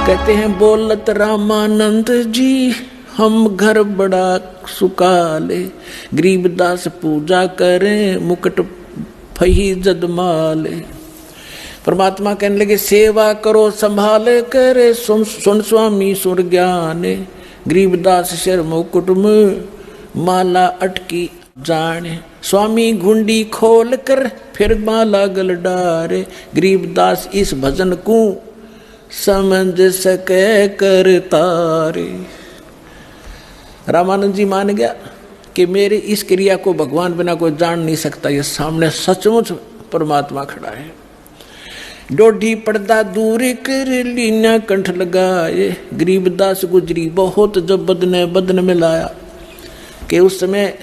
कहते हैं बोलत रामानंद जी हम घर बड़ा सुकाले, गरीबदास पूजा करें मुकुट फही जदमाले। परमात्मा कहने लगे सेवा करो संभाले करे, सुन स्वामी सुर ज्ञाने, गरीबदास सिर मुकुट में माला अटकी जाने। स्वामी घुंडी खोल कर फिर माला गल डारे, गरीबदास इस भजन को समझ सके कर तारे। रामानंद जी मान गया कि मेरी इस क्रिया को भगवान बिना कोई जान नहीं सकता, ये सामने सचमुच परमात्मा खड़ा है। डोढ़ी पर्दा दूर कर लीना कंठ लगाए, गरीबदास गुजरी बहुत जब बदने बदन में लाया। कि उस समय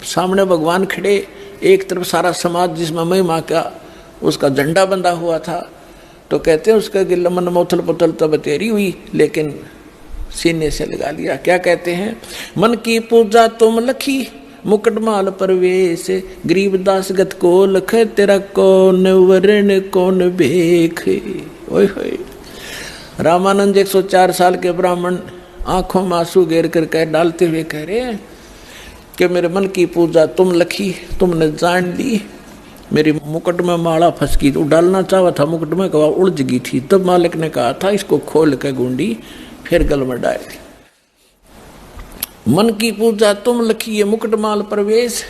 सामने भगवान खड़े, एक तरफ सारा समाज जिसमें महिमा का उसका झंडा बंधा हुआ था, तो कहते हैं उसका गिल्ला मन मोथल पुतल तब तेरी हुई, लेकिन सीने से लगा लिया। क्या कहते हैं, मन की पूजा तुम लखी मुकुटमाल परवेश, गरीबदास गत को लख तेरा कौन वरण कौन भेख। ओए होए। रामानंद 104 साल के ब्राह्मण आंखों में आंसू घेर कर कह डालते हुए कह रहे हैं कि मेरे मन की पूजा तुम लखी, तुमने जान ली। मेरी मुकुट में माला फंस गई, तो डालना चाहा था मुकुट में, कहा उलझ गई थी। तब मालिक ने कहा था इसको खोल के गुंडी फिर गल में डाल। मन की पूजा तुम लखी ये मुकुट माल प्रवेश।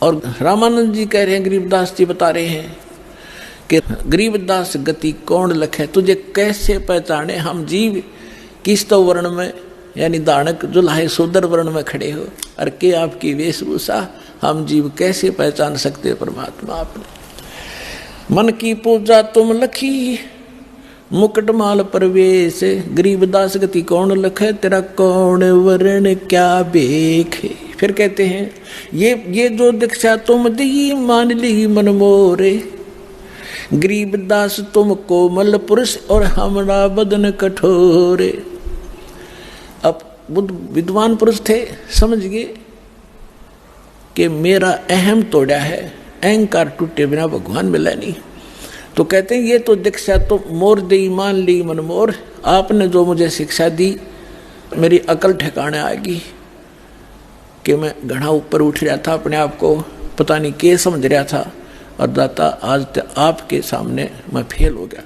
और रामानंद जी कह रहे हैं, गरीबदास जी बता रहे हैं कि गरीबदास गति कौन लखे, तुझे कैसे पहचाने हम जीव किस तो वर्ण में, यानी दानक जुल्हे सुदर वर्ण में खड़े हो, और के आपकी वेशभूषा हम जीव कैसे पहचान सकते परमात्मा आपने। मन की पूजा तुम लखी मुकुटमाल प्रवेश, गरीबदास गति कौन लखे तेरा कौन वरण क्या भेख। फिर कहते हैं ये जो दीक्षा तुम दी मान ली मन मोरे, गरीबदास तुम कोमल पुरुष और हमरा बदन कठोरे। अब बुद्ध विद्वान पुरुष थे, समझ गए कि मेरा अहम तोड़ा है, अहंकार टूटे बिना भगवान मिला नहीं। तो कहते हैं ये तो दीक्षा तो मोर दी मान ली मन मोर, आपने जो मुझे शिक्षा दी मेरी अकल ठिकाने आएगी कि मैं घड़ा ऊपर उठ रहा था, अपने आप को पता नहीं क्या समझ रहा था, और दाता आज आपके सामने मैं फेल हो गया।